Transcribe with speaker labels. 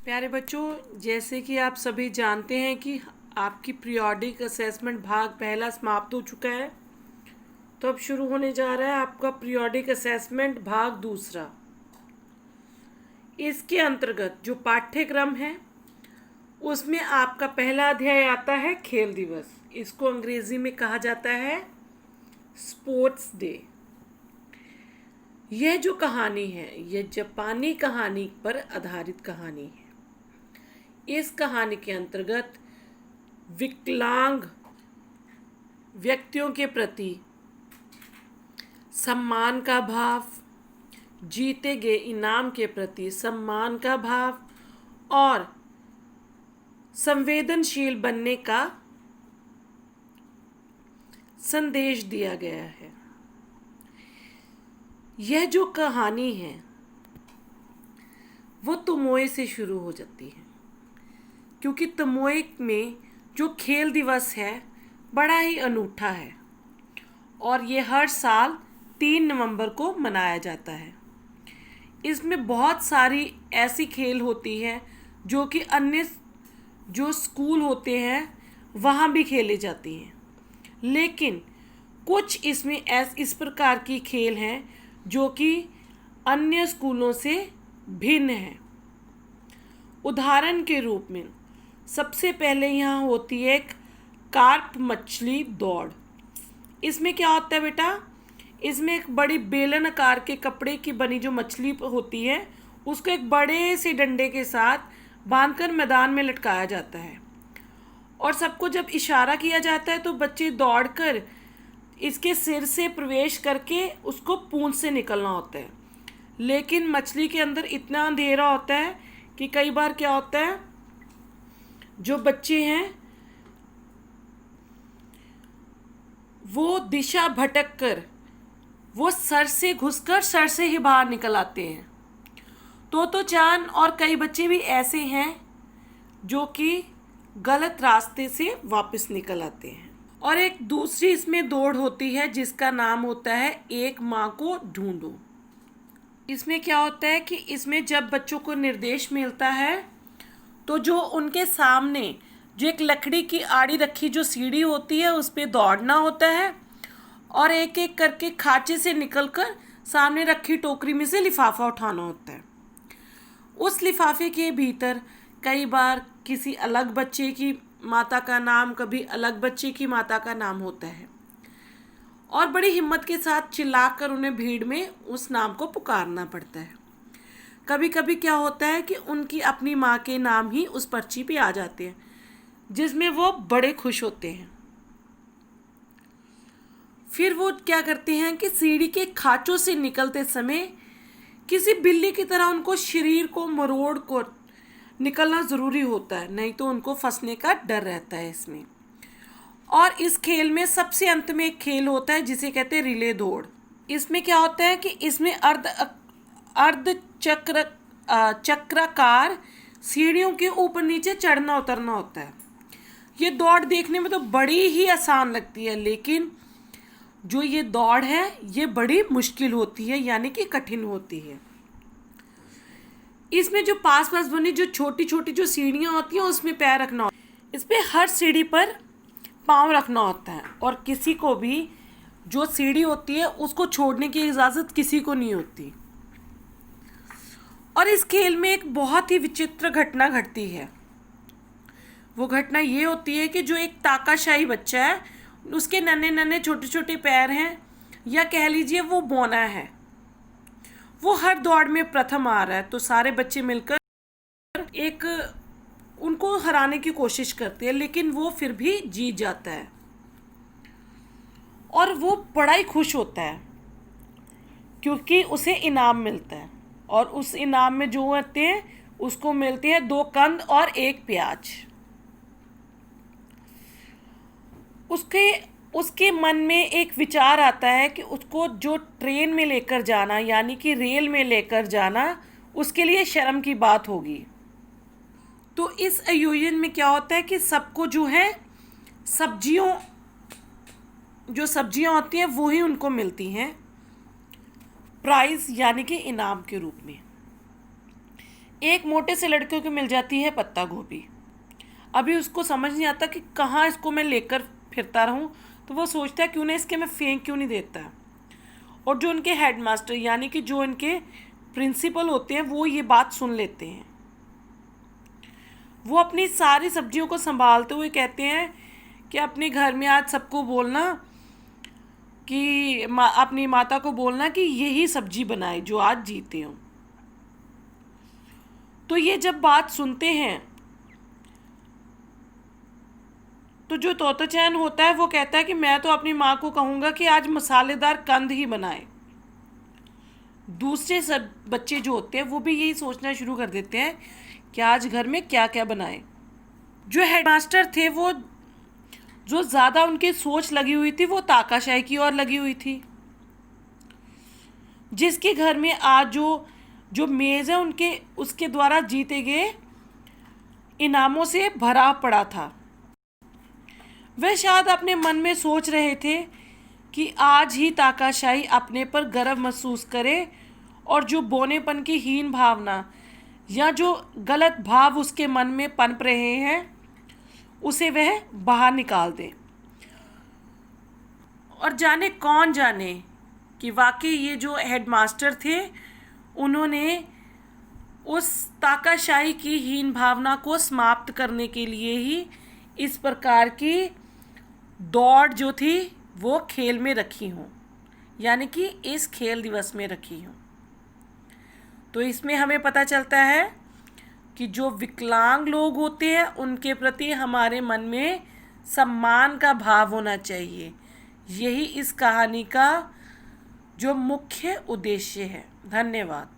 Speaker 1: प्यारे बच्चों, जैसे कि आप सभी जानते हैं कि आपकी पीरियोडिक असेसमेंट भाग पहला समाप्त हो चुका है। तो अब शुरू होने जा रहा है आपका पीरियोडिक असेसमेंट भाग दूसरा। इसके अंतर्गत जो पाठ्यक्रम है उसमें आपका पहला अध्याय आता है खेल दिवस। इसको अंग्रेजी में कहा जाता है स्पोर्ट्स डे। यह जो कहानी है यह जापानी कहानी पर आधारित कहानी है। इस कहानी के अंतर्गत विकलांग व्यक्तियों के प्रति सम्मान का भाव, जीते गए इनाम के प्रति सम्मान का भाव और संवेदनशील बनने का संदेश दिया गया है। यह जो कहानी है वो तोमोए से शुरू हो जाती है, क्योंकि तोमोए में जो खेल दिवस है बड़ा ही अनूठा है और ये हर साल 3 नवंबर को मनाया जाता है। इसमें बहुत सारी ऐसी खेल होती हैं जो कि अन्य जो स्कूल होते हैं वहाँ भी खेले जाती हैं, लेकिन कुछ इसमें इस प्रकार की खेल हैं जो कि अन्य स्कूलों से भिन्न हैं। उदाहरण के रूप में सबसे पहले यहाँ होती है एक कार्प मछली दौड़। इसमें क्या होता है बेटा, इसमें एक बड़ी बेलन आकार के कपड़े की बनी जो मछली होती है उसको एक बड़े से डंडे के साथ बांधकर मैदान में लटकाया जाता है और सबको जब इशारा किया जाता है तो बच्चे दौड़कर इसके सिर से प्रवेश करके उसको पूंछ से निकलना होता है। लेकिन मछली के अंदर इतना अंधेरा होता है कि कई बार क्या होता है, जो बच्चे हैं वो दिशा भटक कर वो सर से घुसकर सर से ही बाहर निकल आते हैं। तो चान और कई बच्चे भी ऐसे हैं जो कि गलत रास्ते से वापस निकल आते हैं। और एक दूसरी इसमें दौड़ होती है जिसका नाम होता है एक माँ को ढूंढो। इसमें क्या होता है कि इसमें जब बच्चों को निर्देश मिलता है तो जो उनके सामने जो एक लकड़ी की आड़ी रखी जो सीढ़ी होती है उस पर दौड़ना होता है और एक एक करके खांचे से निकलकर सामने रखी टोकरी में से लिफाफा उठाना होता है। उस लिफाफे के भीतर कई बार किसी अलग बच्चे की माता का नाम, कभी अलग बच्चे की माता का नाम होता है और बड़ी हिम्मत के साथ चिल्लाकर उन्हें भीड़ में उस नाम को पुकारना पड़ता है। कभी कभी क्या होता है कि उनकी अपनी माँ के नाम ही उस पर्ची पे आ जाते हैं, जिसमें वो बड़े खुश होते हैं। फिर वो क्या करते हैं कि सीढ़ी के खांचों से निकलते समय किसी बिल्ली की तरह उनको शरीर को मरोड़ कर निकलना ज़रूरी होता है, नहीं तो उनको फंसने का डर रहता है इसमें। और इस खेल में सबसे अंत में एक खेल होता है जिसे कहते हैं रिले दौड़। इसमें क्या होता है कि इसमें अर्ध चक्राकार सीढ़ियों के ऊपर नीचे चढ़ना उतरना होता है। ये दौड़ देखने में तो बड़ी ही आसान लगती है, लेकिन जो ये दौड़ है ये बड़ी मुश्किल होती है, यानी कि कठिन होती है। इसमें जो पास पास बनी जो छोटी छोटी जो सीढ़ियाँ होती हैं उसमें पैर रखना होता है। इस पर हर सीढ़ी पर पाँव रखना होता है और किसी को भी जो सीढ़ी होती है उसको छोड़ने की इजाज़त किसी को नहीं होती। और इस खेल में एक बहुत ही विचित्र घटना घटती है। वो घटना ये होती है कि जो एक ताकाशाही बच्चा है उसके नन्हे नन्हे छोटे छोटे पैर हैं, या कह लीजिए वो बौना है, वो हर दौड़ में प्रथम आ रहा है। तो सारे बच्चे मिलकर एक उनको हराने की कोशिश करते हैं, लेकिन वो फिर भी जीत जाता है और वो बड़ा ही खुश होता है क्योंकि उसे इनाम मिलता है। और उस इनाम में जो होते हैं उसको मिलते हैं 2 कंद और 1 प्याज। उसके मन में एक विचार आता है कि उसको जो ट्रेन में लेकर जाना, यानी कि रेल में लेकर जाना, उसके लिए शर्म की बात होगी। तो इस आयोजन में क्या होता है कि सबको जो है सब्जियां होती हैं वो ही उनको मिलती हैं प्राइज़, यानी कि इनाम के रूप में। एक मोटे से लड़के को मिल जाती है पत्ता गोभी। अभी उसको समझ नहीं आता कि कहाँ इसको मैं लेकर फिरता रहूं, तो वो सोचता है क्यों ना इसके मैं फेंक क्यों नहीं देता। और जो उनके हेडमास्टर यानी कि जो इनके प्रिंसिपल होते हैं वो ये बात सुन लेते हैं। वो अपनी सारी सब्जियों को संभालते हुए कहते हैं कि अपने घर में आज सबको बोलना कि अपनी माता को बोलना कि यही सब्जी बनाए जो आज जीते हो। तो ये जब बात सुनते हैं तो जो तोताचैन होता है वो कहता है कि मैं तो अपनी माँ को कहूँगा कि आज मसालेदार कंद ही बनाए। दूसरे सब बच्चे जो होते हैं वो भी यही सोचना शुरू कर देते हैं कि आज घर में क्या क्या बनाए। जो हेडमास्टर थे वो जो ज़्यादा उनकी सोच लगी हुई थी वो ताकाशाही की ओर लगी हुई थी, जिसके घर में आज जो जो मेज़ है उनके उसके द्वारा जीते गए इनामों से भरा पड़ा था। वे शायद अपने मन में सोच रहे थे कि आज ही ताकाशाही अपने पर गर्व महसूस करे और जो बोनेपन की हीन भावना या जो गलत भाव उसके मन में पनप रहे हैं उसे वह बाहर निकाल दे। और जाने कौन जाने कि वाकई ये जो हेडमास्टर थे उन्होंने उस ताकाशाही की हीन भावना को समाप्त करने के लिए ही इस प्रकार की दौड़ जो थी वो खेल में रखी हूँ, यानी कि इस खेल दिवस में रखी हूँ। तो इसमें हमें पता चलता है कि जो विकलांग लोग होते हैं उनके प्रति हमारे मन में सम्मान का भाव होना चाहिए। यही इस कहानी का जो मुख्य उद्देश्य है। धन्यवाद।